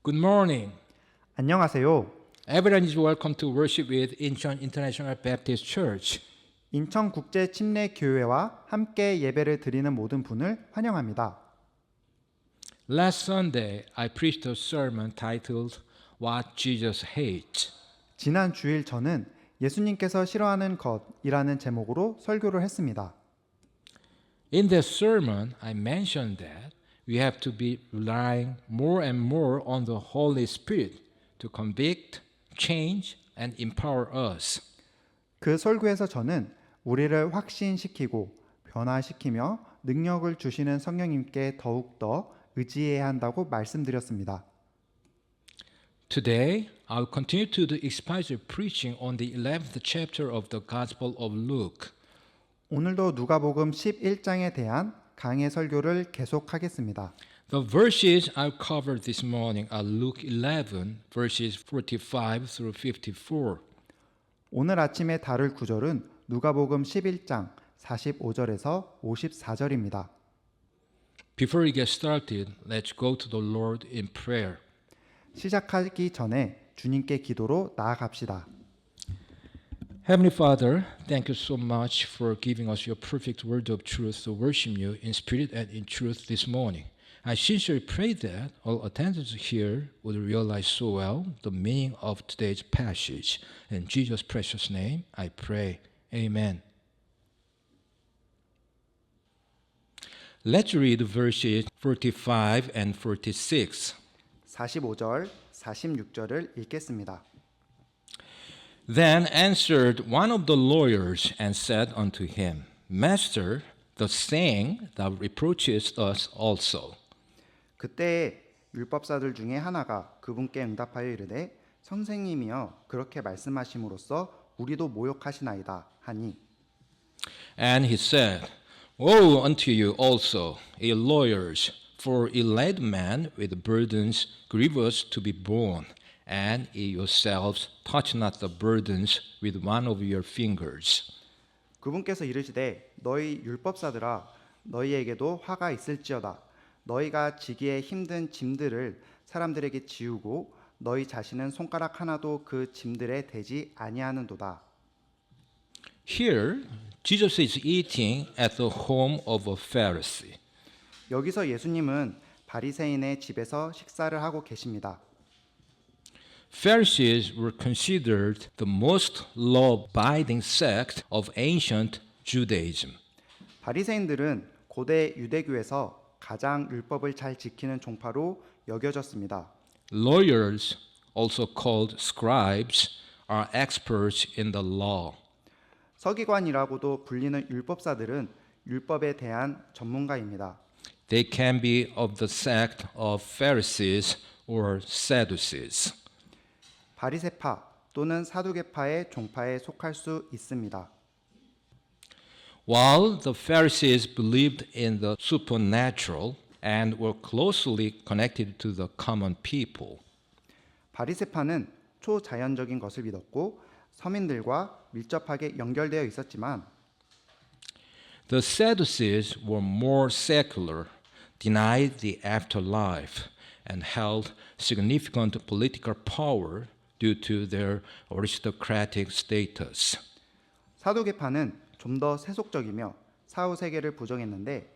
Good morning. 안녕하세요. Everyone is welcome to worship with Incheon International Baptist Church. 인천국제침례교회와 함께 예배를 드리는 모든 분을 환영합니다. Last Sunday, I preached a sermon titled What Jesus Hates. 지난 주일 저는 예수님께서 싫어하는 것이라는 제목으로 설교를 했습니다. In that sermon, I mentioned that we have to be relying more and more on the Holy Spirit to convict, change, and empower us. 그 설교에서 저는 우리를 확신시키고 변화시키며 능력을 주시는 성령님께 더욱더 의지해야 한다고 말씀드렸습니다. Today, I'll continue to the expositive preaching on the 11th chapter of the Gospel of Luke. 오늘도 누가복음 11장에 대한 강해 설교를 계속하겠습니다. The verses I'll cover this morning are Luke 11, verses 45 through 54. 오늘 아침에 다룰 구절은 누가복음 11장 45절에서 54절입니다. Before we get started, let's go to the Lord in prayer. 시작하기 전에 주님께 기도로 나아갑시다. Heavenly Father, thank you so much for giving us your perfect word of truth to worship you in spirit and in truth this morning. I sincerely pray that all attendants here would realize so well the meaning of today's passage. In Jesus' precious name, I pray. Amen. Let's read verses 45 and 46. 45절, 46절을 읽겠습니다. Then answered one of the lawyers and said unto him, Master, the saying thou reproachest us also. 그때에 율법사들 중에 하나가 그분께 응답하여 이르되 선생님이여 그렇게 말씀하심으로써 우리도 모욕하시나이다 하니 And he said, Woe unto you also, ye lawyers, for ye led men with burdens grievous to be borne, and ye yourselves touch not the burdens with one of your fingers. 그분께서 이르시되 너희 율법사들아 너희에게도 화가 있을지어다 너희가 지기에 힘든 짐들을 사람들에게 지우고 너희 자신은 손가락 하나도 그 짐들에 대지 아니하는도다. Here, Jesus is eating at the home of a Pharisee. 여기서 예수님은 바리새인의 집에서 식사를 하고 계십니다. Pharisees were considered the most law-abiding sect of ancient Judaism. 바리새인들은 고대 유대교에서 가장 율법을 잘 지키는 종파로 여겨졌습니다. Lawyers, also called scribes, are experts in the law. 서기관이라고도 불리는 율법사들은 율법에 대한 전문가입니다. They can be of the sect of Pharisees or Sadducees. 바리새파 또는 사두개파의 종파에 속할 수 있습니다. While the Pharisees believed in the supernatural and were closely connected to the common people, 바리새파는 초자연적인 것을 믿었고 서민들과 밀접하게 연결되어 있었지만 the Sadducees were more secular, denied the afterlife, and held significant political power due to their aristocratic status. 사두개파는 좀 더 세속적이며 사후세계를 부정했는데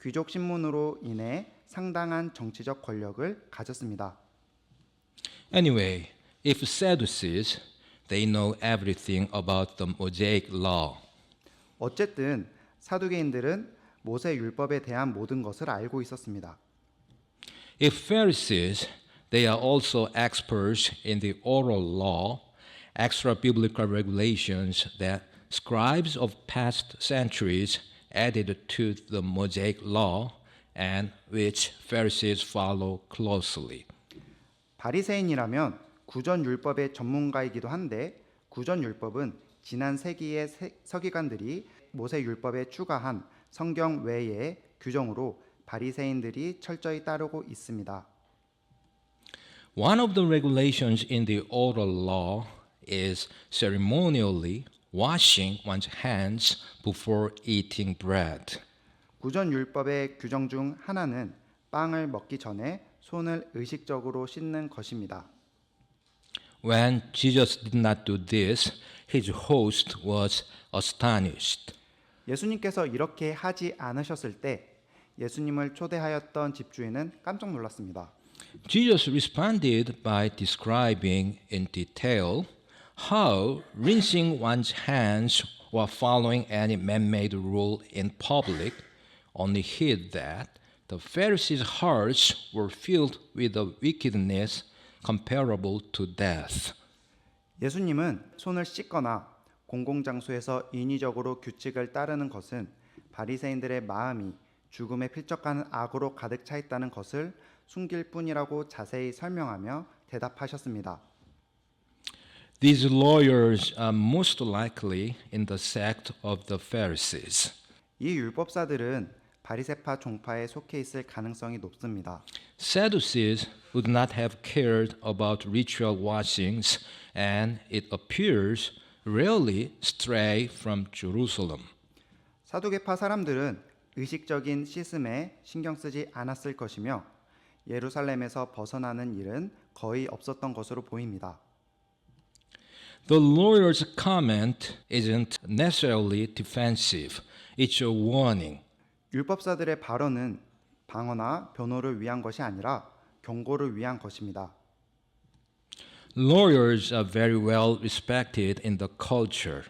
귀족 신분으로 인해 상당한 정치적 권력을 가졌습니다. Anyway, if Sadducees, they know everything about the Mosaic law. 어쨌든 사두개인들은 모세 율법에 대한 모든 것을 알고 있었습니다. If Pharisees, they are also experts in the oral law, extra biblical regulations that scribes of past centuries added to the Mosaic law and which Pharisees follow closely. 바리새인이라면 구전 율법의 전문가이기도 한데 구전 율법은 지난 세기의 서기관들이 모세 율법에 추가한 성경 외의 규정으로 바리새인들이 철저히 따르고 있습니다. One of the regulations in the oral law is ceremonially washing one's hands before eating bread. 구전 율법의 규정 중 하나는 빵을 먹기 전에 손을 의식적으로 씻는 것입니다. When Jesus did not do this, his host was astonished. 예수님께서 이렇게 하지 않으셨을 때 예수님을 초대하였던 집주인은 깜짝 놀랐습니다. Jesus responded by describing in detail how rinsing one's hands while following any man-made rule in public only hid that the Pharisees' hearts were filled with a wickedness comparable to death. 예수님은 손을 씻거나 공공장소에서 인위적으로 규칙을 따르는 것은 바리새인들의 마음이 죽음에 필적하는 악으로 가득 차 있다는 것을 숨길 뿐이라고 자세히 설명하며 대답하셨습니다. These lawyers are most likely in the sect of the Pharisees. 이 율법사들은 바리새파 종파에 속해 있을 가능성이 높습니다. Sadducees would not have cared about ritual washings, and it appears rarely stray from Jerusalem. 사두개파 사람들은 의식적인 씻음에 신경 쓰지 않았을 것이며 예루살렘에서 벗어나는 일은 거의 없었던 것으로 보입니다. The lawyer's comment isn't necessarily defensive. It's a warning. 율법사들의 발언은 방어나 변호를 위한 것이 아니라 경고를 위한 것입니다. Lawyers are very well respected in the culture,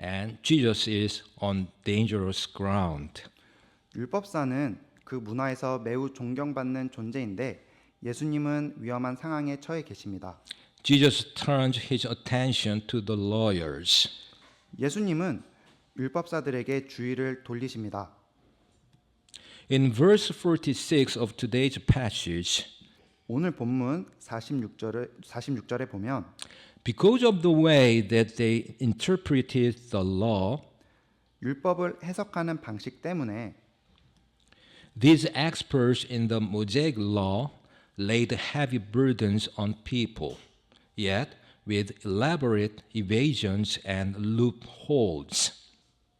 and Jesus is on dangerous ground. 율법사는 그 문화에서 매우 존경받는 존재인데 예수님은 위험한 상황에 처해 계십니다. Jesus turned his attention to the lawyers. 예수님은 율법사들에게 주의를 돌리십니다. In verse 46 of today's passage, 오늘 본문 46절에 보면 because of the way that they interpreted the law, 율법을 해석하는 방식 때문에 these experts in the Mosaic law laid heavy burdens on people, yet with elaborate evasions and loopholes.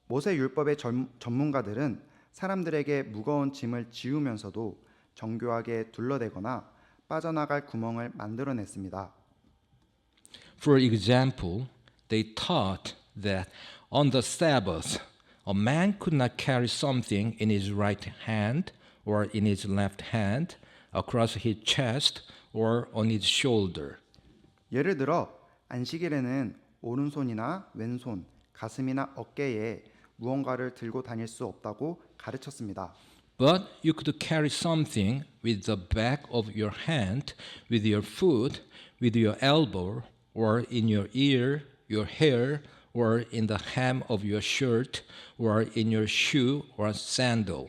모세 율법의 전문가들은 사람들에게 무거운 짐을 지우면서도 정교하게 둘러대거나 빠져나갈 구멍을 만들어냈습니다. For example, they taught that on the Sabbath, a man could not carry something in his right hand or in his left hand across his chest or on his shoulder. 예를 들어 안식일에는 오른손이나 왼손, 가슴이나 어깨에 무언가를 들고 다닐 수 없다고 가르쳤습니다. But you could carry something with the back of your hand, with your foot, with your elbow, or in your ear, your hair, or in the hem of your shirt, or in your shoe or sandal.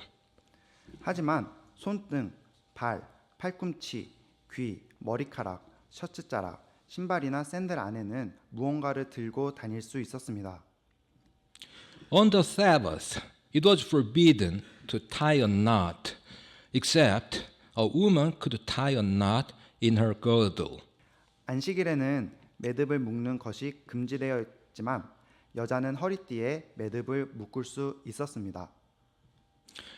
하지만 손등, 발, 팔꿈치, 귀, 머리카락, 셔츠자락, 신발이나 샌들 안에는 무언가를 들고 다닐 수 있었습니다. On the Sabbath, it was forbidden to tie a knot, except a woman could tie a knot in her girdle. 안식일에는 매듭을 묶는 것이 금지되어 있지만 여자는 허리띠에 매듭을 묶을 수 있었습니다.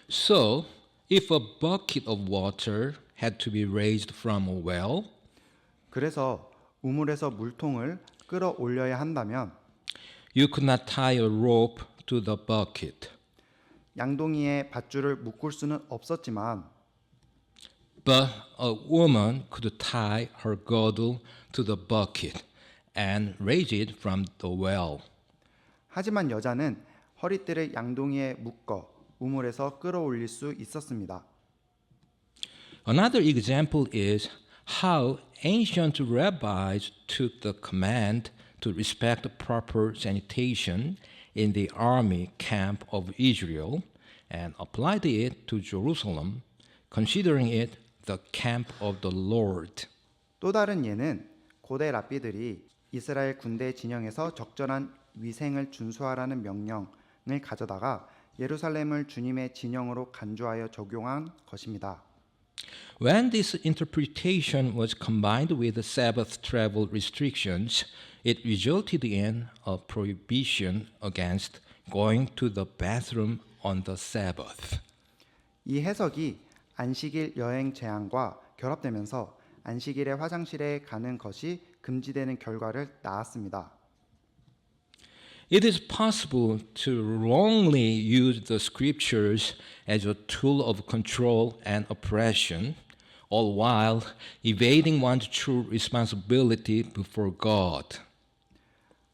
So, if a bucket of water had to be raised from a well, 그래서 우물에서 물통을 끌어올려야 한다면 you could not tie a rope to the bucket. 양동이에 밧줄을 묶을 수는 없었지만 But a woman could tie her girdle to the bucket and raise it from the well. 하지만 여자는 허리띠를 양동이에 묶어 우물에서 끌어올릴 수 있었습니다. Another example is how ancient rabbis took the command to respect proper sanitation in the army camp of Israel and applied it to Jerusalem, considering it the camp of the Lord. 또 다른 예는 고대 랍비들이 이스라엘 군대 진영에서 적절한 위생을 준수하라는 명령을 가져다가 예루살렘을 주님의 진영으로 간주하여 적용한 것입니다. When this interpretation was combined with the Sabbath travel restrictions, it resulted in a prohibition against going to the bathroom on the Sabbath. 이 해석이 안식일 여행 제한과 결합되면서 안식일에 화장실에 가는 것이 금지되는 결과를 낳았습니다. It is possible to wrongly use the scriptures as a tool of control and oppression, all while evading one's true responsibility before God.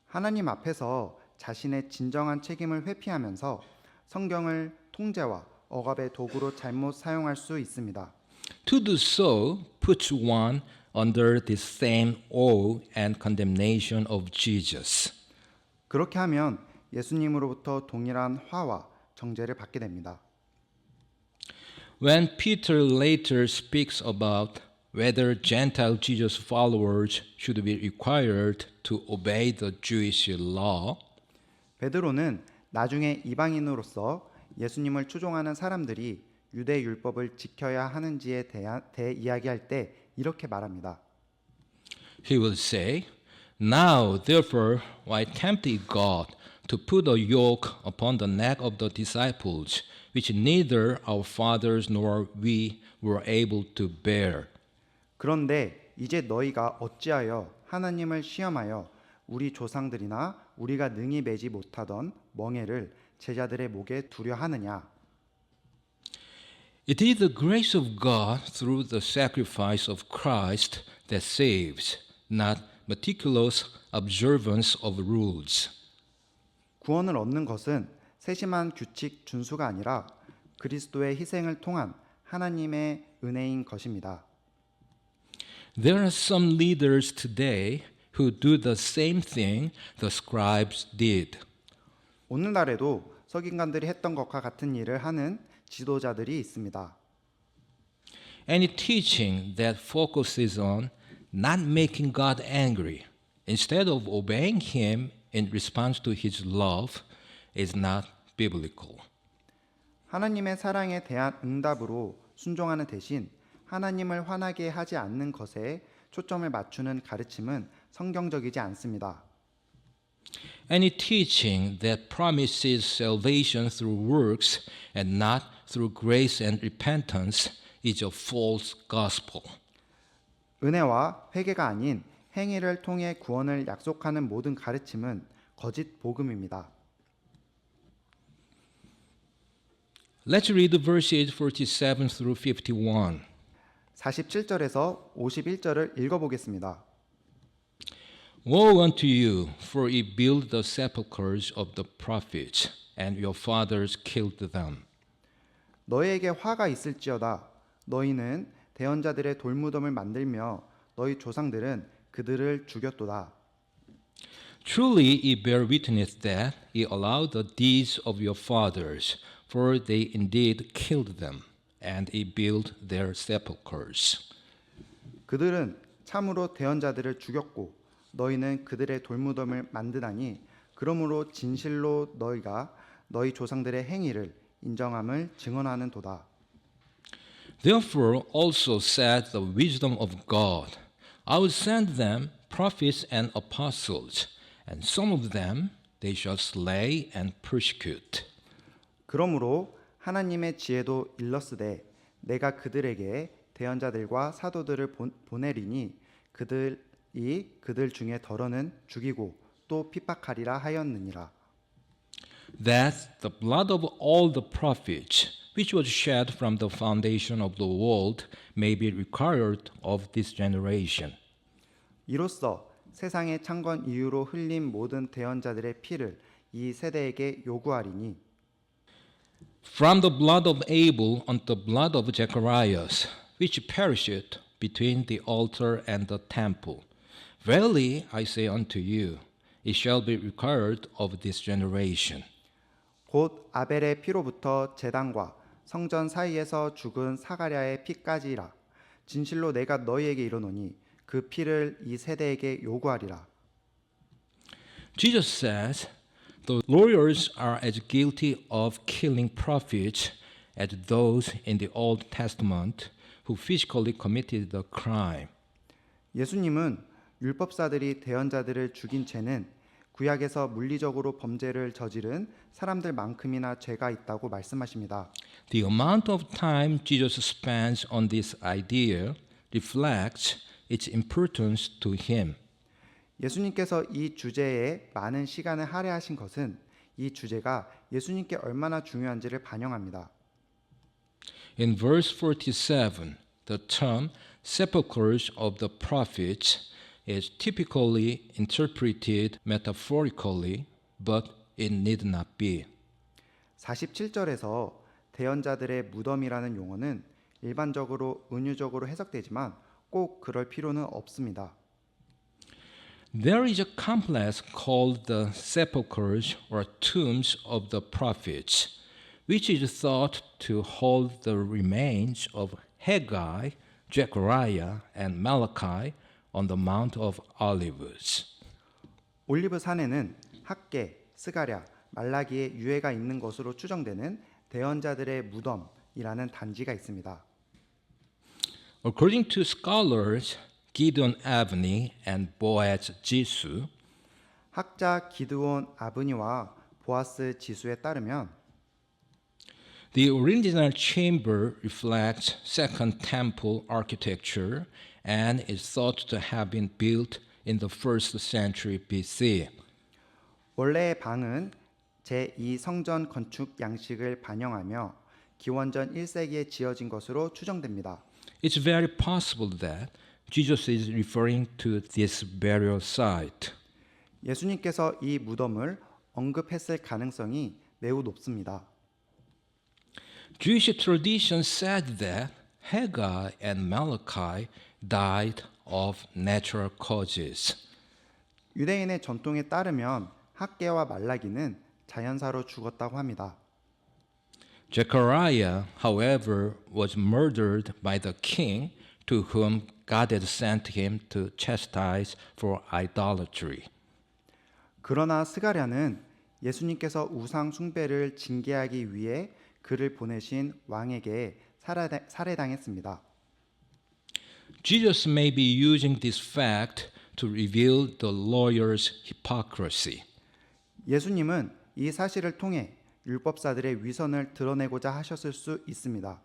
하나님 앞에서 자신의 진정한 책임을 회피하면서 성경을 통제와 억압의 도구로 잘못 사용할 수 있습니다. To do so puts one under the same awe and condemnation of Jesus. 그렇게 하면 예수님으로부터 동일한 화와 정죄를 받게 됩니다. When Peter later speaks about whether Gentile Jesus followers should be required to obey the Jewish law, 베드로는 나중에 이방인으로서 예수님을 추종하는 사람들이 유대 율법을 지켜야 하는지에 대해 이야기할 때 이렇게 말합니다. he will say, Now, therefore, why tempt ye God to put a yoke upon the neck of the disciples, which neither our fathers nor we were able to bear? 그런데 이제 너희가 어찌하여 하나님을 시험하여 우리 조상들이나 우리가 능히 매지 못하던 멍에를 제자들의 목에 두려 하느냐? It is the grace of God through the sacrifice of Christ that saves, not meticulous observance of rules. 구원을 얻는 것은 세심한 규칙 준수가 아니라 그리스도의 희생을 통한 하나님의 은혜인 것입니다. There are some leaders today who do the same thing the scribes did. 오늘날에도 서기관들이 했던 것과 같은 일을 하는 지도자들이 있습니다. Any teaching that focuses on not making God angry instead of obeying Him in response to His love is not biblical. 하나님의 사랑에 대한 응답으로 순종하는 대신 하나님을 화나게 하지 않는 것에 초점을 맞추는 가르침은 성경적이지 않습니다. Any teaching that promises salvation through works and not through grace and repentance is a false gospel. 은혜와 회개가 아닌 행위를 통해 구원을 약속하는 모든 가르침은 거짓 복음입니다. Let's read verses 47 through 51. 47절에서 51절을 읽어보겠습니다. Woe unto you, for ye build the sepulchres of the prophets, and your fathers killed them. 너희에게 화가 있을지어다. 너희는 대언자들의 돌무덤을 만들며 너희 조상들은 그들을 죽였도다. Truly ye bear witness that ye allowed the deeds of your fathers, for they indeed killed them, and ye built their sepulchres. 그들은 참으로 대언자들을 죽였고 너희는 그들의 돌무덤을 만드다니 그러므로 진실로 너희가 너희 조상들의 행위를 인정함을 증언하는 도다. Therefore also said the wisdom of God, I will send them prophets and apostles, and some of them they shall slay and persecute. 그러므로 하나님의 지혜도 일렀으되 내가 그들에게 대언자들과 사도들을 보내리니 그들이 그들 중에 덜어는 죽이고 또 핍박하리라 하였느니라. That the blood of all the prophets, which was shed from the foundation of the world, may be required of this generation. 이로써 세상의 창건 이후로 흘린 모든 대언자들의 피를 이 세대에게 요구하리니 From the blood of Abel unto the blood of Zacharias, which perished between the altar and the temple. Verily I say unto you, it shall be required of this generation. 곧 아벨의 피로부터 제단과 성전 사이에서 죽은 사가랴의 피까지라. 진실로 내가 너희에게 이르노니 그 피를 이 세대에게 요구하리라. Jesus says, the lawyers are as guilty of killing prophets as those in the Old Testament who physically committed the crime. 예수님은 율법사들이 대언자들을 죽인 죄는 구약에서 물리적으로 범죄를 저지른 사람들만큼이나 죄가 있다고 말씀하십니다. The amount of time Jesus spends on this idea reflects its importance to him. 예수님께서 이 주제에 많은 시간을 할애하신 것은 이 주제가 예수님께 얼마나 중요한지를 반영합니다. In verse 47, the term sepulchres of the prophets is typically interpreted metaphorically, but it need not be. 47절에서 대언자들의 무덤이라는 용어는 일반적으로 은유적으로 해석되지만 꼭 그럴 필요는 없습니다. There is a complex called the sepulchres or tombs of the prophets, which is thought to hold the remains of Haggai, Zechariah, and Malachi on the Mount of Olives. 올리브 산에는 학계, 스가랴, 말라기의 유해가 있는 것으로 추정되는 대언자들의 무덤이라는 단지가 있습니다. According to scholars Gideon Avni and Boaz Jisu, 학자 기드온 아브니와 보아스 지수에 따르면 the original chamber reflects Second Temple architecture and is thought to have been built in the 1st century BC. 원래의 방은 제2성전 건축 양식을 반영하며 기원전 1세기에 지어진 것으로 추정됩니다. It's very possible that Jesus is referring to this burial site. 예수님께서 이 무덤을 언급했을 가능성이 매우 높습니다. Jewish tradition said that Haggai and Malachi died of natural causes. 유대인의 전통에 따르면 학계와 말라기는 자연사로 죽었다고 합니다. Zechariah, however, was murdered by the king to whom God had sent him to chastise for idolatry. 그러나 스가랴는 예수님께서 우상 숭배를 징계하기 위해 그를 보내신 왕에게 살해당했습니다. Jesus may be using this fact to reveal the lawyer's hypocrisy. 예수님은 이 사실을 통해 율법사들의 위선을 드러내고자 하셨을 수 있습니다.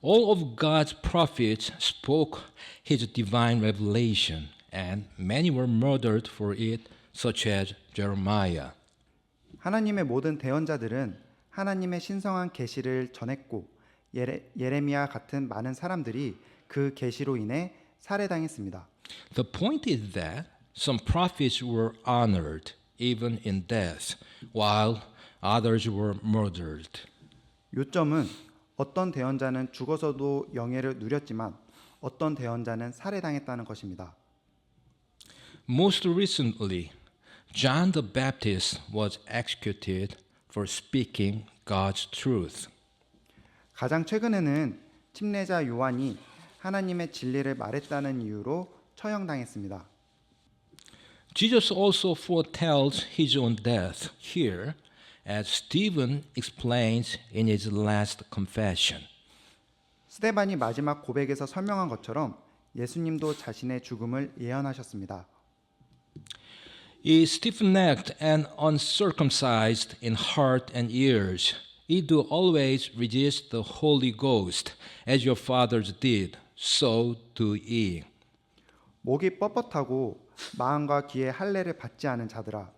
All of God's prophets spoke his divine revelation, and many were murdered for it, such as Jeremiah. 하나님의 모든 대언자들은 하나님의 신성한 계시를 전했고 예레미야 같은 많은 사람들이 그 계시로 인해 살해당했습니다. The point is that some prophets were honored even in death, while others were murdered. 요점은 어떤 대언자는 죽어서도 영예를 누렸지만 어떤 대언자는 살해당했다는 것입니다. Most recently, John the Baptist was executed for speaking God's truth. 가장 최근에는 침례자 요한이 하나님의 진리를 말했다는 이유로 처형당했습니다. Jesus also foretells his own death here, as Stephen explains in his last confession. 스데반이 마지막 고백에서 설명한 것처럼 예수님도 자신의 죽음을 예언하셨습니다. Is stiff-necked and uncircumcised in heart and ears, ye do always resist the Holy Ghost, as your fathers did, so do ye. 목이 뻣뻣하고 마음과 귀에 할례를 받지 않은 자들아,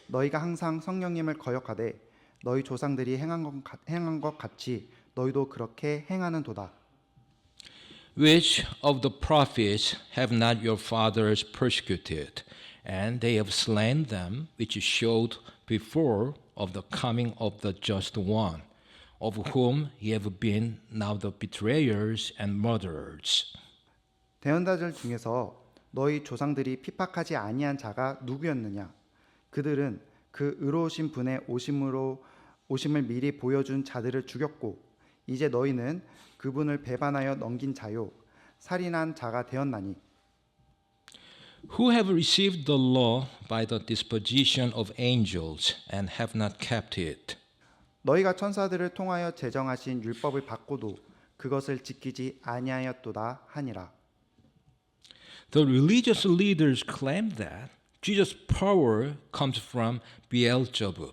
너희가 항상 성령님을 거역하되 너희 조상들이 행한 것 같이 너희도 그렇게 행하는도다. Which of the prophets have not your fathers persecuted? And they have slain them, which showed before of the coming of the just one, of whom ye have been now the betrayers and murderers. 대언자들 중에서 너희 조상들이 핍박하지 아니한 자가 누구였느냐? 그들은 그 의로우신 분의 오심을 미리 보여준 자들을 죽였고 이제 너희는 그분을 배반하여 넘긴 자요 살인한 자가 되었나니. Who have received the law by the disposition of angels and have not kept it? 너희가 천사들을 통하여 제정하신 율법을 받고도 그것을 지키지 아니하였도다 하니라. The religious leaders claim that Jesus' power comes from Beelzebub.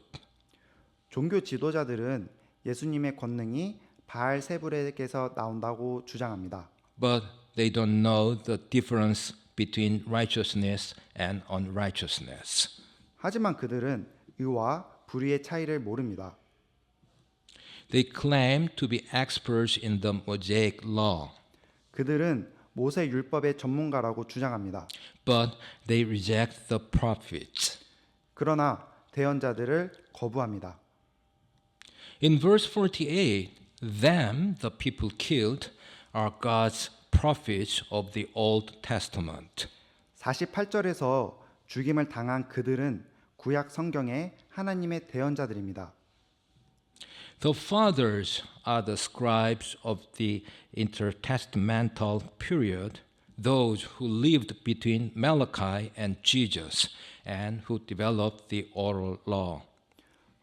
종교 지도자들은 예수님의 권능이 바알세불에게서 나온다고 주장합니다. but they don't know the difference between righteousness and unrighteousness. 하지만 그들은 의와 불의의 차이를 모릅니다. They claim to be experts in the Mosaic law, 그들은 모세 율법의 전문가라고 주장합니다. but they reject the prophets. 그러나 대언자들을 거부합니다. In verse 48, them, the people killed, are God's prophets of the Old Testament. 48절에서 죽임을 당한 그들은 구약 성경의 하나님의 대언자들입니다. The fathers are the scribes of the intertestamental period, those who lived between Malachi and Jesus and who developed the oral law.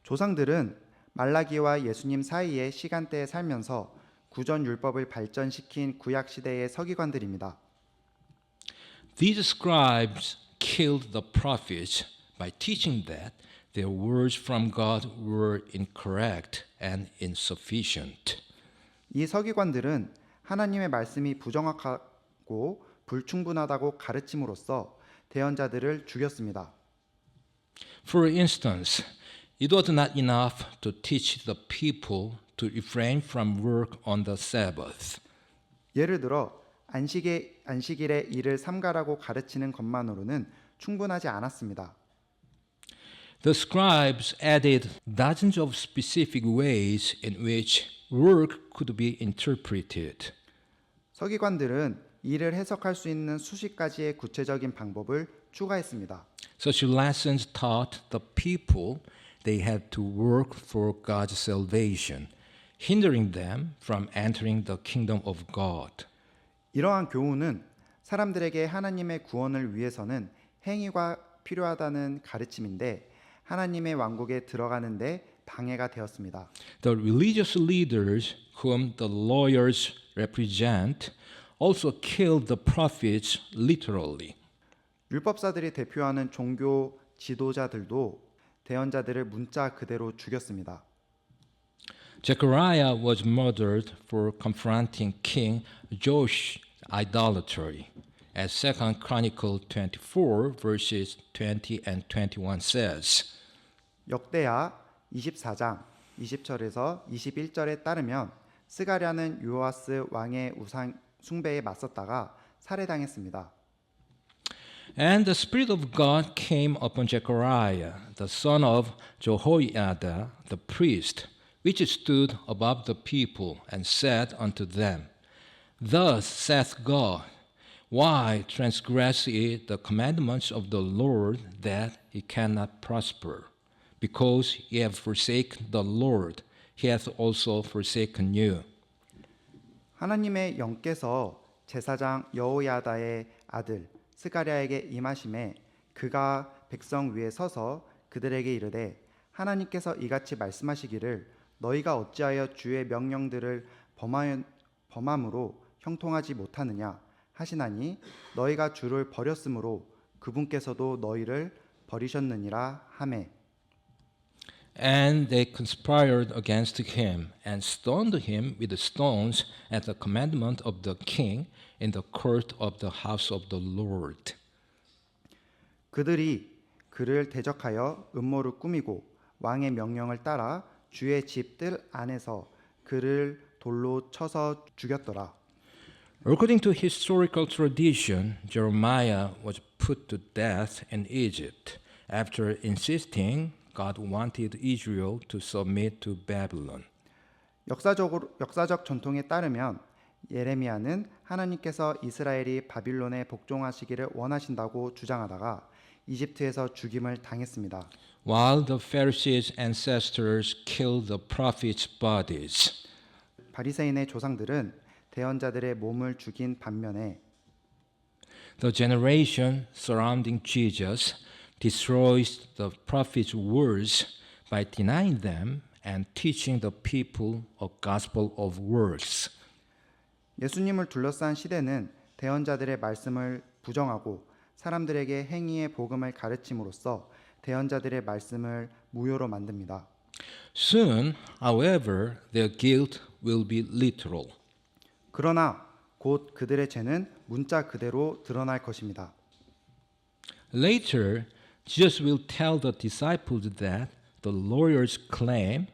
조상들은 말라기와 예수님 사이의 시간대에 살면서 구전 율법을 발전시킨 구약 시대의 서기관들입니다. These scribes killed the prophets by teaching that their words from God were incorrect and insufficient. 이 서기관들은 하나님의 말씀이 부정확하고 불충분하다고 가르침으로써 대언자들을 죽였습니다. For instance, it was not enough to teach the people to refrain from work on the Sabbath. 예를 들어 안식일에 일을 삼가라고 가르치는 것만으로는 충분하지 않았습니다. The scribes added dozens of specific ways in which work could be interpreted. 서기관들은 일을 해석할 수 있는 수십 가지의 구체적인 방법을 추가했습니다. Such lessons taught the people they had to work for God's salvation, hindering them from entering the kingdom of God. 이러한 교훈은 사람들에게 하나님의 구원을 위해서는 행위가 필요하다는 가르침인데 하나님의 왕국에 들어가는 데 방해가 되었습니다. The religious leaders whom the lawyers represent also killed the prophets literally. 율법사들이 대표하는 종교 지도자들도 대언자들을 문자 그대로 죽였습니다. Zechariah was murdered for confronting King Joash's idolatry, as 2 Chronicle 24 verses 20 and 21 says. 역대하 24장 20절에서 21절에 따르면 스가랴는 요아스 왕의 우상 숭배에 맞섰다가 살해당했습니다. And the Spirit of God came upon Zechariah, the son of Jehoiada, the priest, which stood above the people, and said unto them, Thus saith God, Why transgress ye the commandments of the Lord, that ye cannot prosper? Because ye have forsaken the Lord, he hath also forsaken you. 하나님의 영께서 제사장 여호야다의 아들 스가랴에게 임하심에 그가 백성 위에 서서 그들에게 이르되 하나님께서 이같이 말씀하시기를 너희가 어찌하여 주의 명령들을 범함으로 형통하지 못하느냐 하시나니 너희가 주를 버렸으므로 그분께서도 너희를 버리셨느니라 하매. And they conspired against him, and stoned him with stones at the commandment of the king in the court of the house of the Lord. 그들이 그를 대적하여 음모를 꾸미고 왕의 명령을 따라 주의 집들 안에서 그를 돌로 쳐서 죽였더라. According to historical tradition, Jeremiah was put to death in Egypt after insisting God wanted Israel to submit to Babylon. 역사적 전통에 따르면 예레미야는 하나님께서 이스라엘이 바빌론에 복종하시기를 원하신다고 주장하다가 이집트에서 죽임을 당했습니다. While the Pharisees' ancestors killed the prophets' bodies, 바리새인의 조상들은 대언자들의 몸을 죽인 반면에 the generation surrounding Jesus destroys the prophets' words by denying them and teaching the people a gospel of works. 예수님을 둘러싼 시대는 대언자들의 말씀을 부정하고 사람들에게 행위의 복음을 가르침으로써 대언자들의 말씀을 무효로 만듭니다. Soon, however, their guilt will be literal. 그러나 곧 그들의 죄는 문자 그대로 드러날 것입니다. Later, Jesus will tell the disciples that the lawyers claim,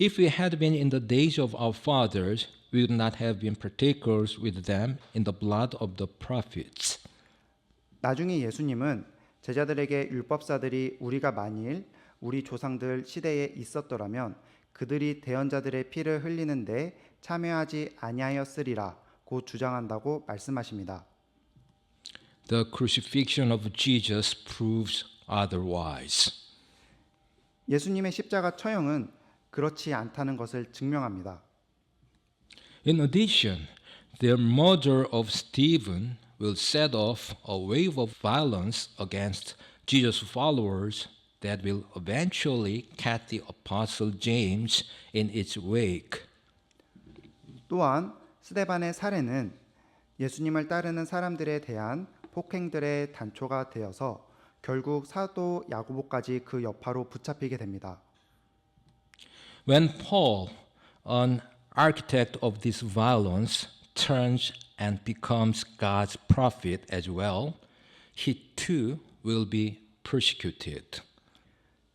if we had been in the days of our fathers, we would not have been partakers with them in the blood of the prophets. 나중에 예수님은 제자들에게 율법사들이 우리가 만일 우리 조상들 시대에 있었더라면 그들이 대언자들의 피를 흘리는데 참여하지 아니하였으리라 고 주장한다고 말씀하십니다. The crucifixion of Jesus proves otherwise. 예수님의 십자가 처형은 그렇지 않다는 것을 증명합니다. In addition, their murder of Stephen will set off a wave of violence against Jesus' followers that will eventually catch the apostle James in its wake. 또한 스데반의 살해는 예수님을 따르는 사람들에 대한 폭행들의 단초가 되어서 결국 사도 야고보까지 그 여파로 붙잡히게 됩니다. When Paul, an architect of this violence, turns and becomes God's prophet as well, he too will be persecuted.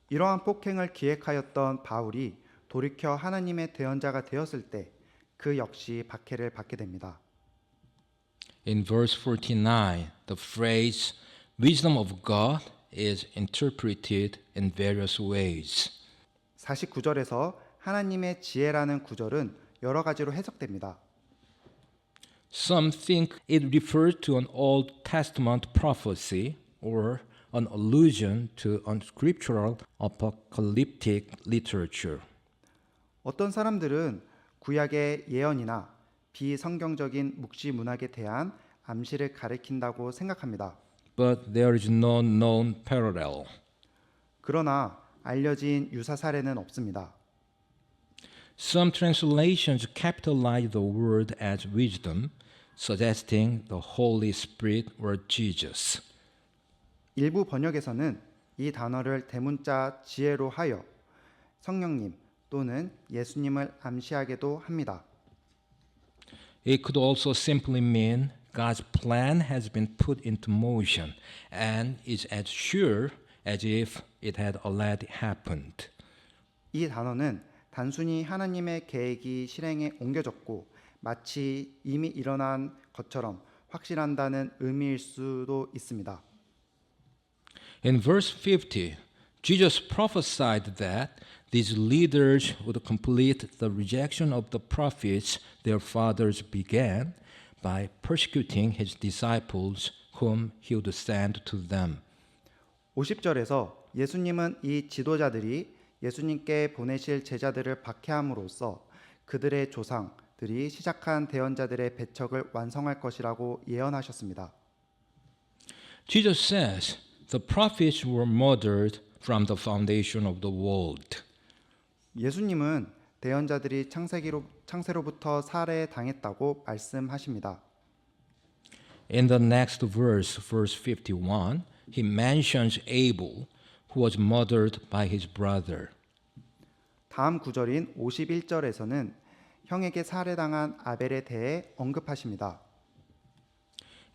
이러한 폭행을 기획하였던 바울이 돌이켜 하나님의 대언자가 되었을 때 그 역시 박해를 받게 됩니다. In verse 49, the phrase wisdom of God is interpreted in various ways. 49절에서 하나님의 지혜라는 구절은 여러 가지로 해석됩니다. Some think it refers to an Old Testament prophecy or an allusion to unscriptural apocalyptic literature. 어떤 사람들은 구약의 예언이나 비성경적인 묵시 문학에 대한 암시를 가리킨다고 생각합니다. But there is no known parallel. 그러나 알려진 유사 사례는 없습니다. Some translations capitalize the word as wisdom, suggesting the Holy Spirit or Jesus. 일부 번역에서는 이 단어를 대문자 지혜로 하여 성령님 또는 예수님을 암시하게도 합니다. It could also simply mean God's plan has been put into motion and is as sure as if it had already happened. 이 단어는 단순히 하나님의 계획이 실행에 옮겨졌고 마치 이미 일어난 것처럼 확실한다는 의미일 수도 있습니다. In verse 50, Jesus prophesied that these leaders would complete the rejection of the prophets their fathers began by persecuting his disciples whom he would send to them. 50절에서 예수님은 이 지도자들이 예수님께 보내실 제자들을 박해함으로써 그들의 조상들이 시작한 대언자들의 배척을 완성할 것이라고 예언하셨습니다. Jesus says the prophets were murdered from the foundation of the world. 예수님은 대언자들이 창세로부터 살해당했다고 말씀하십니다. In the next verse, verse 51, he mentions Abel, who was murdered by his brother. 다음 구절인 51절에서는 형에게 살해당한 아벨에 대해 언급하십니다.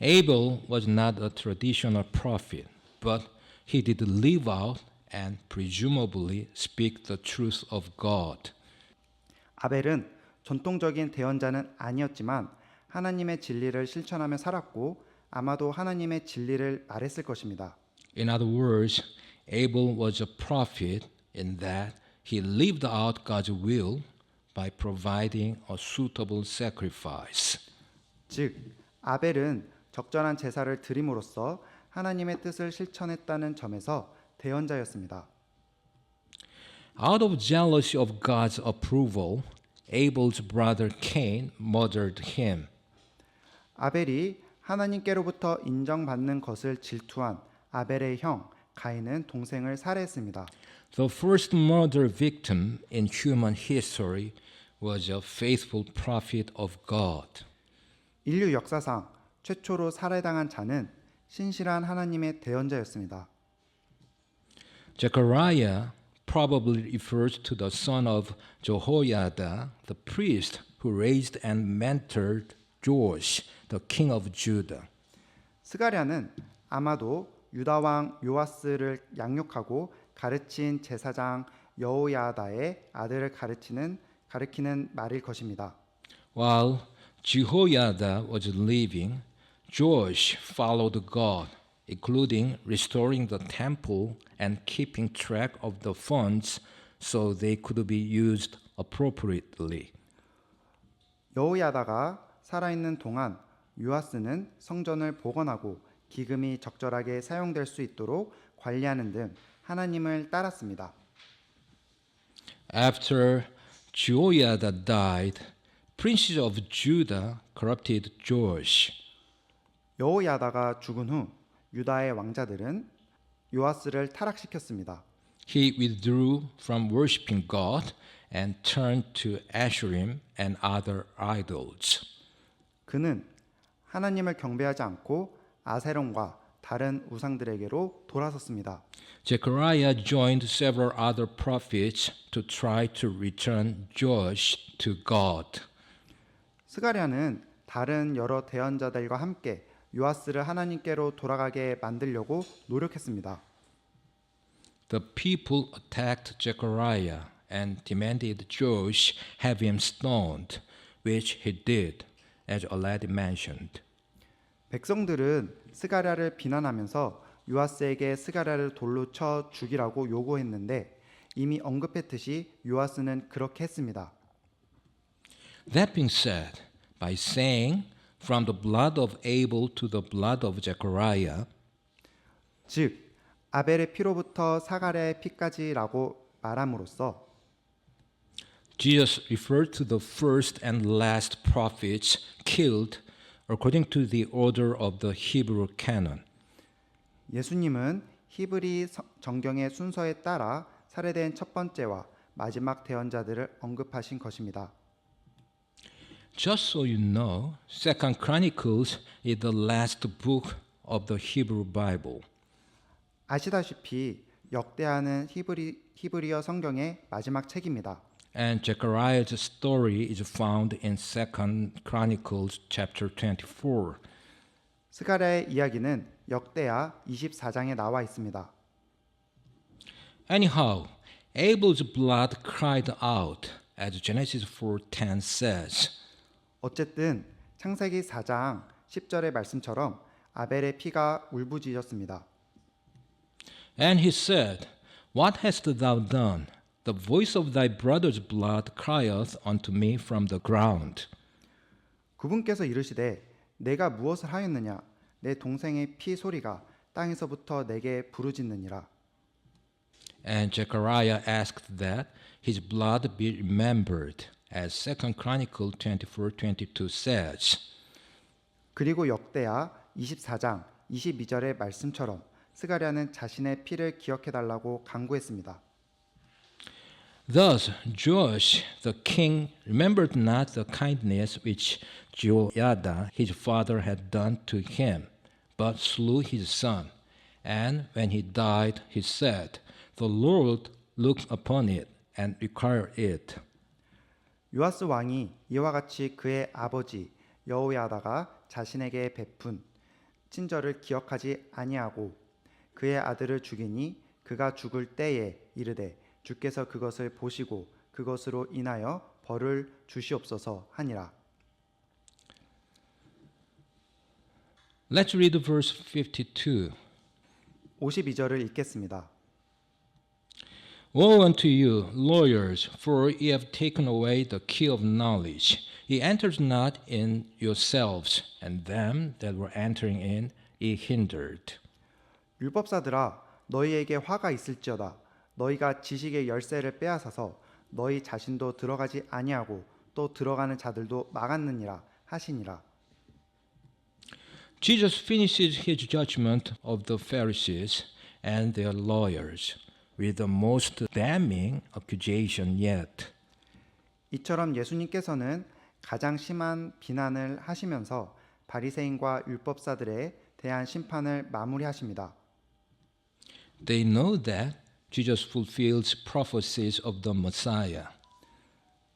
Abel was not a traditional prophet, but he did live out and presumably speak the truth of God. 아벨은 전통적인 대언자는 아니었지만 하나님의 진리를 실천하며 살았고 아마도 하나님의 진리를 말했을 것입니다. In other words, Abel was a prophet in that he lived out God's will by providing a suitable sacrifice. 즉, 아벨은 적절한 제사를 드림으로써 하나님의 뜻을 실천했다는 점에서 대언자였습니다. Out of jealousy of God's approval, Abel's brother Cain murdered him. 아벨이 하나님께로부터 인정받는 것을 질투한 아벨의 형 가인은 동생을 살해했습니다. The first murder victim in human history was a faithful prophet of God. 인류 역사상 최초로 살해당한 자는 신실한 하나님의 대언자였습니다. Zechariah probably refers to the son of Jehoiada, the priest who raised and mentored Joash, the king of Judah. 스가랴는 아마도 유다 왕 요아스를 양육하고 가르친 제사장 여호야다의 아들을 가리키는 말일 것입니다. While Jehoiada was living, Joash followed God, including restoring the temple and keeping track of the funds so they could be used appropriately. 여호야다가 살아있는 동안 요아스는 성전을 복원하고 기금이 적절하게 사용될 수 있도록 관리하는 등 하나님을 따랐습니다. After Jehoiada died, princes of Judah corrupted Joash. 여호야다가 죽은 후 유다의 왕자들은 요아스를 타락시켰습니다. He withdrew from worshiping God and turned to Asherim and other idols. 그는 하나님을 경배하지 않고 아세론과 다른 우상들에게로 돌아섰습니다. Zechariah joined several other prophets to try to return Joash to God. 스가랴는 다른 여러 대언자들과 함께 요아스를 하나님께로 돌아가게 만들려고 노력했습니다. The people attacked Zechariah and demanded Joash have him stoned, which he did, as already mentioned. 백성들은 스가랴를 비난하면서 요아스에게 스가랴를 돌로 쳐 죽이라고 요구했는데 이미 언급했듯이 요아스는 그렇게 했습니다. That being said, by saying, from the blood of Abel to the blood of Zechariah, 즉 아벨의 피로부터 사가랴의 피까지라고 말함으로써 Jesus referred to the first and last prophets killed according to the order of the Hebrew canon. 예수님은 히브리 정경의 순서에 따라 살해된 첫 번째와 마지막 대언자들을 언급하신 것입니다. Just so you know, Second Chronicles is the last book of the Hebrew Bible. 아시다시피 역대하는 히브리어 성경의 마지막 책입니다. And Zechariah's story is found in Second Chronicles chapter 24. 스가랴의 이야기는 역대하 24장에 나와 있습니다. Anyhow, Abel's blood cried out, as Genesis 4:10 says. 어쨌든 창세기 4장 10절의 말씀처럼 아벨의 피가 울부짖었습니다. And he said, What hast thou done? The voice of thy brother's blood crieth unto me from the ground. 그분께서 이르시되 내가 무엇을 하였느냐 내 동생의 피 소리가 땅에서부터 내게 부르짖느니라. And Zechariah asked that his blood be remembered, as 2 Chronicles 24:22 says. 그리고 역대하 24장 22절의 말씀처럼 스가랴는 자신의 피를 기억해달라고 간구했습니다. Thus Joash the king remembered not the kindness which Jehoiada his father had done to him, but slew his son. And when he died, he said, The Lord looked upon it and required it. 요아스 왕이 이와 같이 그의 아버지 여호야다가 자신에게 베푼 친절을 기억하지 아니하고 그의 아들을 죽이니 그가 죽을 때에 이르되 주께서 그것을 보시고 그것으로 인하여 벌을 주시옵소서 하니라. Let's read verse 52. 52절을 읽겠습니다. Woe unto you, lawyers, for ye have taken away the key of knowledge. Ye entered not in yourselves, and them that were entering in ye hindered. 율법사들아 너희에게 화가 있을지어다. 너희가 지식의 열쇠를 빼앗아서 너희 자신도 들어가지 아니하고 또 들어가는 자들도 막았느니라 하시니라. Jesus finishes his judgment of the Pharisees and their lawyers with the most damning accusation yet. 이처럼 예수님께서는 가장 심한 비난을 하시면서 바리새인과 율법사들에 대한 심판을 마무리하십니다. They know that Jesus fulfills prophecies of the Messiah.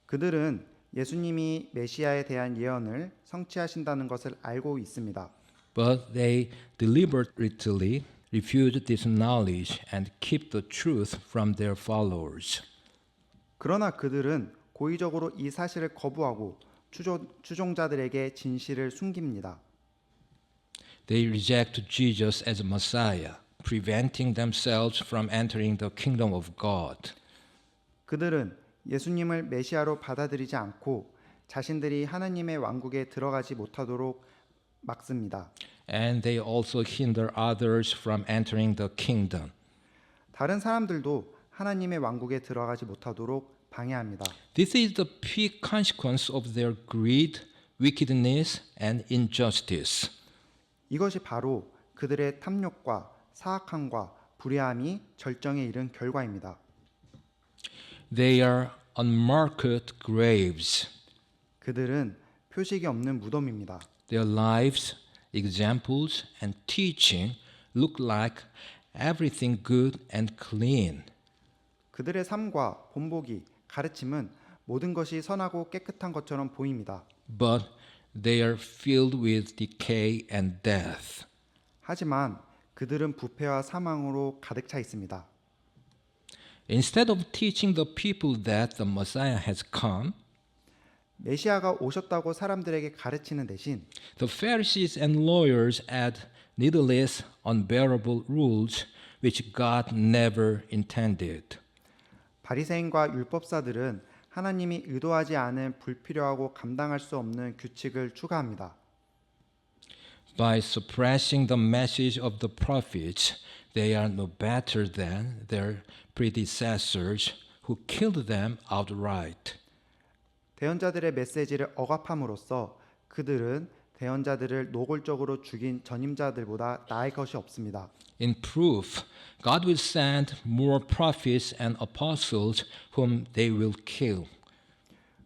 그들은 예수님이 메시아에 대한 예언을 성취하신다는 것을 알고 있습니다. But they deliberately refuse this knowledge and keep the truth from their followers. 그러나 그들은 고의적으로 이 사실을 거부하고 추종자들에게 진실을 숨깁니다. They reject Jesus as Messiah, preventing themselves from entering the kingdom of God. 그들은 예수님을 메시아로 받아들이지 않고 자신들이 하나님의 왕국에 들어가지 못하도록 막습니다. And they also hinder others from entering the kingdom. 다른 사람들도 하나님의 왕국에 들어가지 못하도록 방해합니다. This is the peak consequence of their greed, wickedness, and injustice. 이것이 바로 그들의 탐욕과 사악함과 불의함이 절정에 이른 결과입니다. They are unmarked graves. 그들은 표식이 없는 무덤입니다. Their lives, examples, and teaching look like everything good and clean. 그들의 삶과 본보기, 가르침은 모든 것이 선하고 깨끗한 것처럼 보입니다. But they are filled with decay and death. 하지만 그들은 부패와 사망으로 가득 차 있습니다. Instead of teaching the people that the Messiah has come, 메시아가 오셨다고 사람들에게 가르치는 대신 the Pharisees and lawyers add needless, unbearable rules which God never intended. 바리새인과 율법사들은 하나님이 의도하지 않은 불필요하고 감당할 수 없는 규칙을 추가합니다. By suppressing the message of the prophets, they are no better than their predecessors who killed them outright. 대언자들의 메시지를 억압함으로써 그들은 대언자들을 노골적으로 죽인 전임자들보다 나을 것이 없습니다. In proof, God will send more prophets and apostles whom they will kill.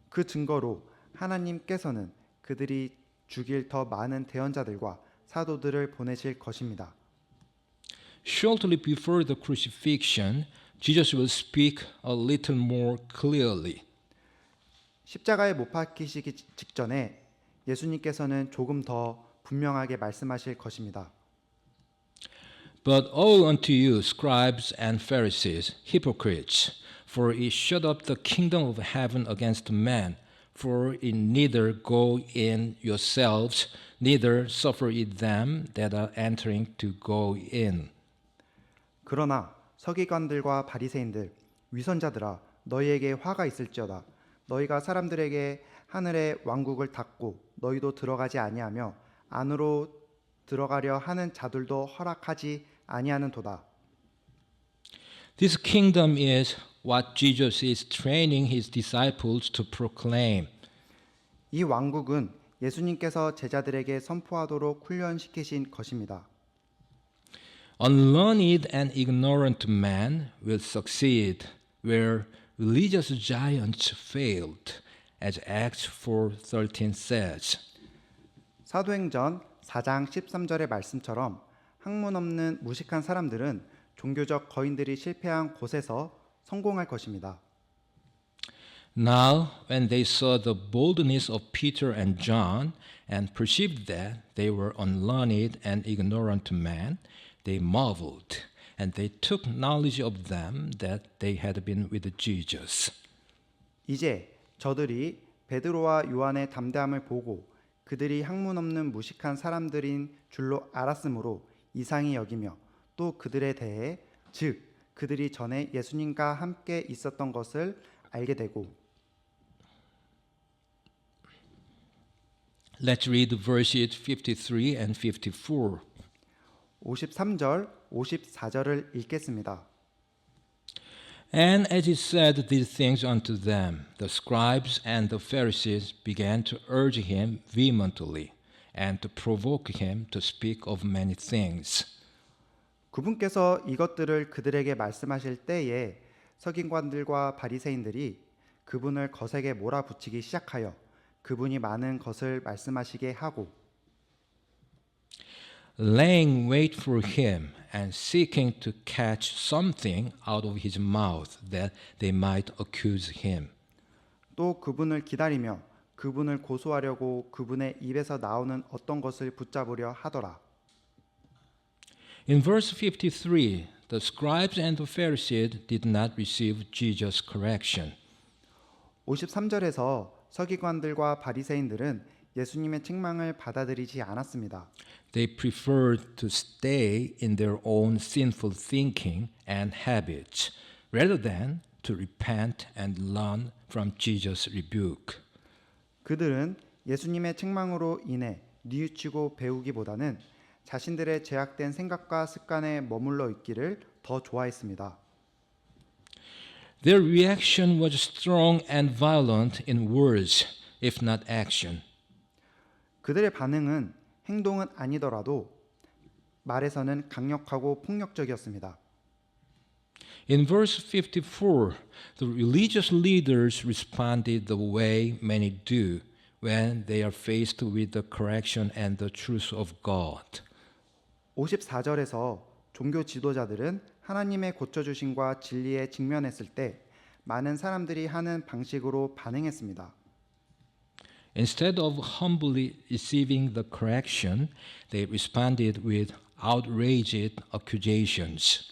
그 증거로 하나님께서는 그들이 죽일 더 많은 대언자들과 사도들을 보내실 것입니다. Shortly before the crucifixion, Jesus will speak a little more clearly. 십자가에 못 박히시기 직전에 예수님께서는 조금 더 분명하게 말씀하실 것입니다. But woe unto you, scribes and Pharisees, hypocrites, for ye shut up the kingdom of heaven against men, for ye neither go in yourselves, neither suffer ye them that are entering to go in. 그러나 서기관들과 바리새인들, 위선자들아, 너희에게 화가 있을지어다. 너희가 사람들에게 하늘의 왕국을 닫고 너희도 들어가지 아니하며 안으로 들어가려 하는 자들도 허락하지 아니하는도다. This kingdom is what Jesus is training his disciples to proclaim. 이 왕국은 예수님께서 제자들에게 선포하도록 훈련시키신 것입니다. Unlearned and ignorant man will succeed where religious giants failed, as Acts 4:13 says. 사도행전 4장 13절의 말씀처럼 학문 없는 무식한 사람들은 종교적 거인들이 실패한 곳에서 성공할 것입니다. Now, when they saw the boldness of Peter and John and perceived that they were unlearned and ignorant men, they marveled, and they took knowledge of them that they had been with Jesus. 이제 저들이 베드로와 요한의 담대함을 보고 그들이 학문 없는 무식한 사람들인 줄로 알았으므로 이상히 여기며 또 그들에 대해 즉 그들이 전에 예수님과 함께 있었던 것을 알게 되고. Let's read verses 53 and 54. 53절, 54절을 읽겠습니다. And as he said these things unto them, the scribes and the Pharisees began to urge him vehemently and to provoke him to speak of many things. 그분께서 이것들을 그들에게 말씀하실 때에 서기관들과 바리새인들이 그분을 거세게 몰아붙이기 시작하여 그분이 많은 것을 말씀하시게 하고 laying wait for him and seeking to catch something out of his mouth that they might accuse him. 또 그분을 기다리며 그분을 고소하려고 그분의 입에서 나오는 어떤 것을 붙잡으려 하더라. In verse 53, the scribes and the Pharisees did not receive Jesus' correction. 53절에서 서기관들과 바리새인들은 예수님의 책망을 받아들이지 않았습니다. They preferred to stay in their own sinful thinking and habits rather than to repent and learn from Jesus' rebuke. 그들은 예수님의 책망으로 인해 뉘우치고 배우기보다는 자신들의 죄악된 생각과 습관에 머물러 있기를 더 좋아했습니다. Their reaction was strong and violent in words, if not action. 그들의 반응은 행동은 아니더라도 말에서는 강력하고 폭력적이었습니다. In verse 54, the religious leaders responded the way many do when they are faced with the correction and the truth of God. 54절에서 종교 지도자들은 하나님의 고쳐주심과 진리에 직면했을 때 많은 사람들이 하는 방식으로 반응했습니다. Instead of humbly receiving the correction, they responded with outraged accusations.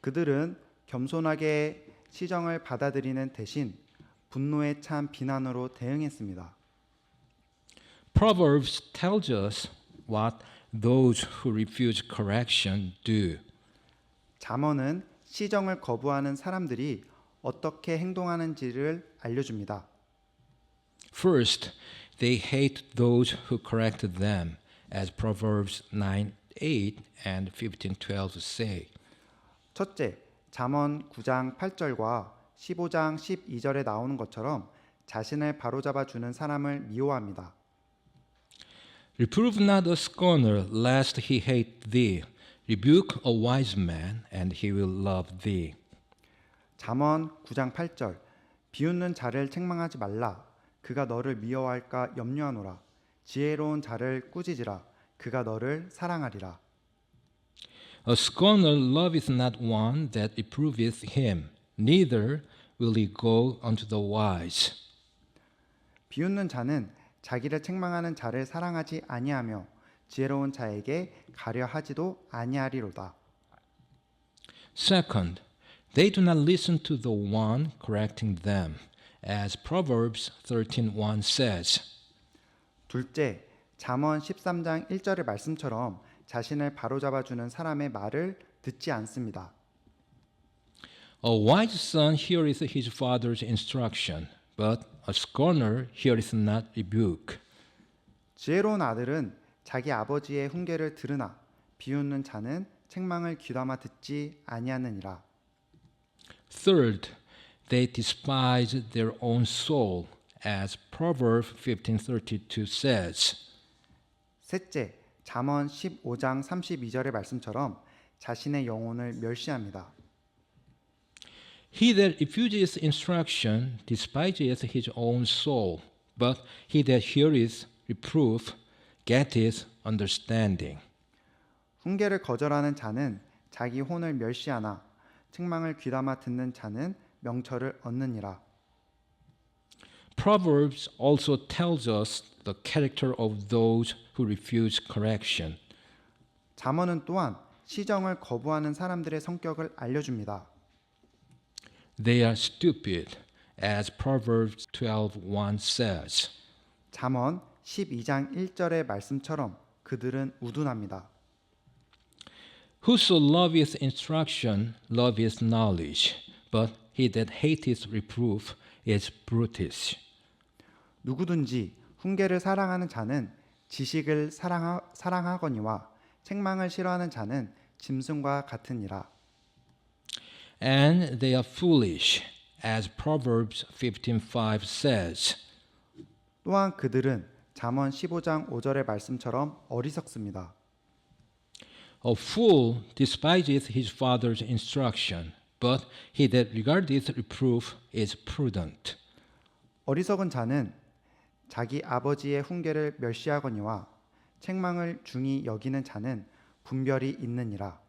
그들은 겸손하게 시정을 받아들이는 대신 분노에 찬 비난으로 대응했습니다. Proverbs tells us what those who refuse correction do. 잠언은 시정을 거부하는 사람들이 어떻게 행동하는지를 알려줍니다. First, they hate those who correct them, as Proverbs 9:8 and 15:12 say. 첫째, 잠언 9장 8절과 15장 12절에 나오는 것처럼 자신을 바로잡아 주는 사람을 미워합니다. Reprove not a scorner, lest he hate thee. Rebuke a wise man, and he will love thee. 잠언 9장 8절 비웃는 자를 책망하지 말라. 그가 너를 미워할까 염려하노라. 지혜로운 자를 꾸짖으라. 그가 너를 사랑하리라. A scorner loveth not one that reproveth him, neither will he go unto the wise. 비웃는 자는 자기를 책망하는 자를 사랑하지 아니하며 지혜로운 자에게 가려 하지도 아니하리로다. Second, they do not listen to the one correcting them, as Proverbs 13:1 says. 둘째, 잠언 13장 1절의 말씀처럼 자신을 바로잡아 주는 사람의 말을 듣지 않습니다. A wise son heareth his father's instruction, but a scorner heareth not rebuke. 지혜로운 아들은 자기 아버지의 훈계를 들으나 비웃는 자는 책망을 귀담아 듣지 아니하느니라. Third, they despise their own soul, as Proverbs 15:32 says. 셋째, 잠언 15장 32절의 말씀처럼 자신의 영혼을 멸시합니다. He that refuseth instruction despiseth his own soul, but he that heareth reproof getteth understanding. 훈계를 거절하는 자는 자기 혼을 멸시하나 책망을 귀담아 듣는 자는 명철을 얻느니라. Proverbs also tells us the character of those who refuse correction. 잠언은 또한 시정을 거부하는 사람들의 성격을 알려줍니다. They are stupid, as Proverbs 12:1 says. 잠언 12장 1절의 말씀처럼 그들은 우둔합니다. Whoso loveth instruction loveth knowledge, but he that hateth reproof is brutish. 누구든지 훈계를 사랑하는 자는 지식을 사랑하거니와 책망을 싫어하는 자는 짐승과 같으니라. And they are foolish, as Proverbs 15:5 says. 또한 그들은 잠언 15장 5절의 말씀처럼 어리석습니다. A fool despiseth his father's instruction, but he that regardeth reproof is prudent. 어리석은 자는 자기 아버지의 훈계를 멸시하거니와 책망을 중히 여기는 자는 분별이 있느니라.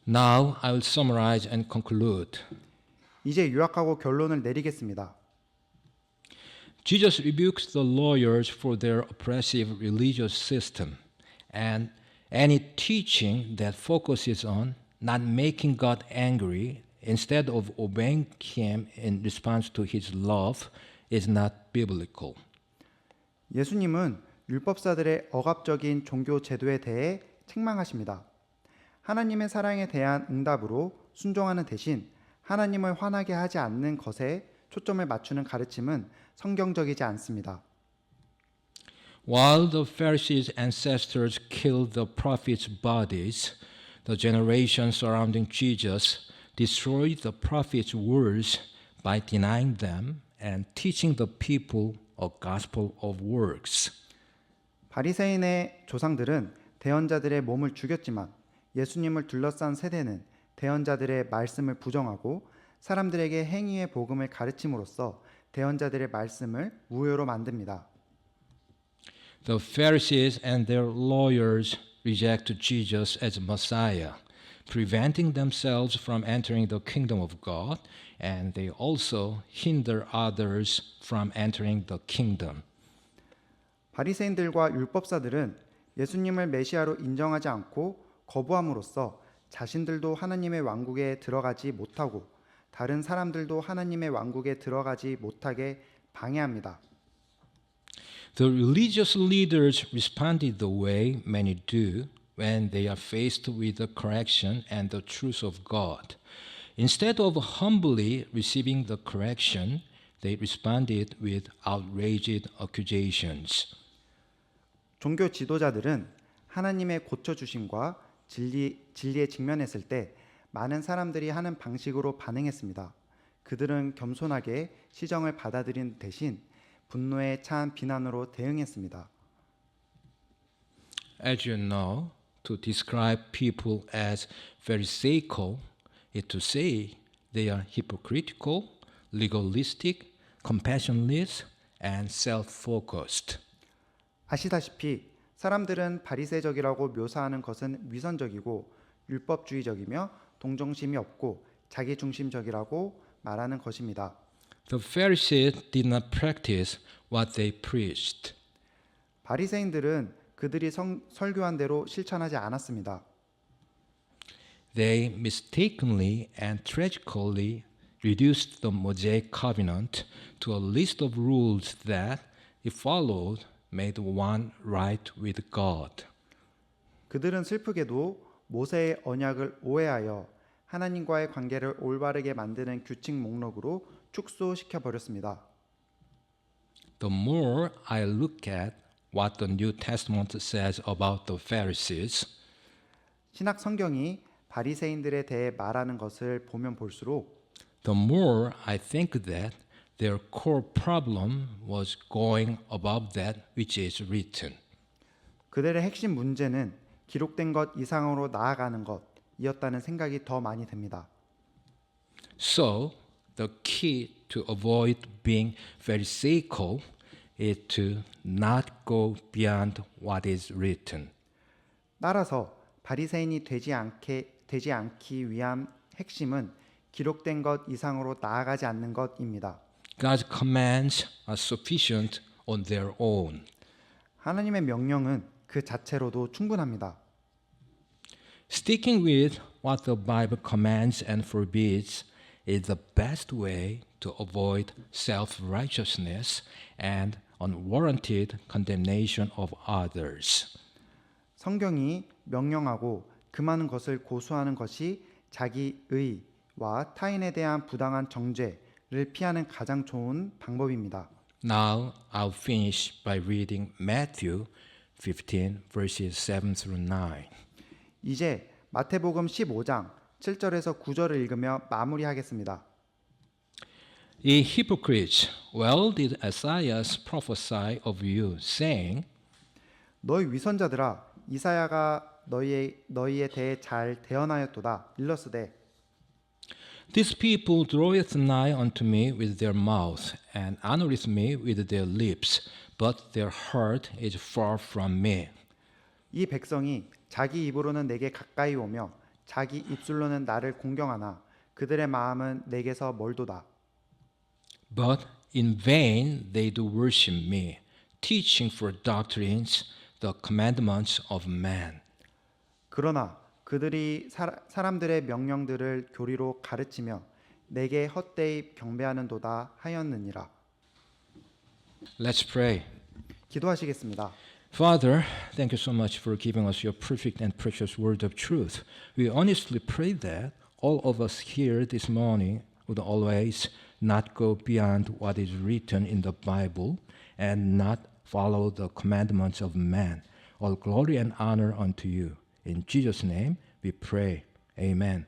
Now I will summarize and conclude. 이제 요약하고 결론을 내리겠습니다. Jesus rebukes the lawyers for their oppressive religious system and any teaching that focuses on not making God angry instead of obeying Him in response to His love is not biblical. 예수님은 율법사들의 억압적인 종교 제도에 대해 책망하십니다. 하나님의 사랑에 대한 응답으로 순종하는 대신 하나님을 화나게 하지 않는 것에 초점을 맞추는 가르침은 성경적이지 않습니다. While the Pharisees' ancestors killed the prophets' bodies, the generation surrounding Jesus destroyed the prophets' words by denying them and teaching the people a gospel of works. 바리새인의 조상들은 대언자들의 몸을 죽였지만 예수님을 둘러싼 세대는 대언자들의 말씀을 부정하고 사람들에게 행위의 복음을 가르침으로써 대언자들의 말씀을 우요로 만듭니다. The Pharisees and their lawyers reject Jesus as Messiah, preventing themselves from entering the kingdom of God, and they also hinder others from entering the kingdom. 바리새인들과 율법사들은 예수님을 메시아로 인정하지 않고 거부함으로써 자신들도 하나님의 왕국에 들어가지 못하고 다른 사람들도 하나님의 왕국에 들어가지 못하게 방해합니다. The religious leaders responded the way many do when they are faced with the correction and the truth of God. Instead of humbly receiving the correction, they responded with outraged accusations. 종교 지도자들은 하나님의 고쳐주심과 진리에 직면했을 때 많은 사람들이 하는 방식으로 반응했습니다. 그들은 겸손하게 시정을 받아들인 대신 분노에 찬 비난으로 대응했습니다. As you know, to describe people as Pharisaical is to say they are hypocritical, legalistic, compassionless, and self-focused. 아시다시피 사람들은 바리새적이라고 묘사하는 것은 위선적이고 율법주의적이며 동정심이 없고 자기중심적이라고 말하는 것입니다. The Pharisees did not practice what they preached. 바리새인들은 그들이 설교한 대로 실천하지 않았습니다. They mistakenly and tragically reduced the Mosaic covenant to a list of rules that, if followed, made one right with God. 그들은 슬프게도 모세의 언약을 오해하여 하나님과의 관계를 올바르게 만드는 규칙 목록으로 축소시켜 버렸습니다. The more I look at what the New Testament says about the Pharisees, 신약 성경이 바리새인들에 대해 말하는 것을 보면 볼수록 the more I think that their core problem was going above that which is written. 그들의 핵심 문제는 기록된 것 이상으로 나아가는 것이었다는 생각이 더 많이 듭니다. So, the key to avoid being Pharisaical is to not go beyond what is written. 따라서 바리새인이 되지 않기 위한 핵심은 기록된 것 이상으로 나아가지 않는 것입니다. God's commands are sufficient on their own. 하나님의 명령은 그 자체로도 충분합니다. Sticking with what the Bible commands and forbids is the best way to avoid self-righteousness and unwarranted condemnation of others. 성경이 명령하고 금하는 것을 고수하는 것이 자기 의와 타인에 대한 부당한 정죄를 피하는 가장 좋은 방법입니다. Now I'll finish by reading Matthew 15 verses 7 through 9. 이제 마태복음 15장 7절에서 9절을 읽으며 마무리하겠습니다. Ye hypocrites, well did Isaiah prophesy of you, saying, 너희 위선자들아 이사야가 너희에 대해 잘 대언하였도다. 일렀으되 This people draweth nigh unto me with their mouth, and honoreth me with their lips, but their heart is far from me. 이 백성이 자기 입으로는 내게 가까이 오며 자기 입술로는 나를 공경하나 그들의 마음은 내게서 멀도다. But in vain they do worship me, teaching for doctrines the commandments of man. 그러나 그들이 사람들의 명령들을 교리로 가르치며 내게 헛되이 경배하는도다 하였느니라. Let's pray. 기도하시겠습니다. Father, thank you so much for giving us your perfect and precious word of truth. We honestly pray that all of us here this morning would always not go beyond what is written in the Bible and not follow the commandments of man. All glory and honor unto you. In Jesus' name we pray. Amen.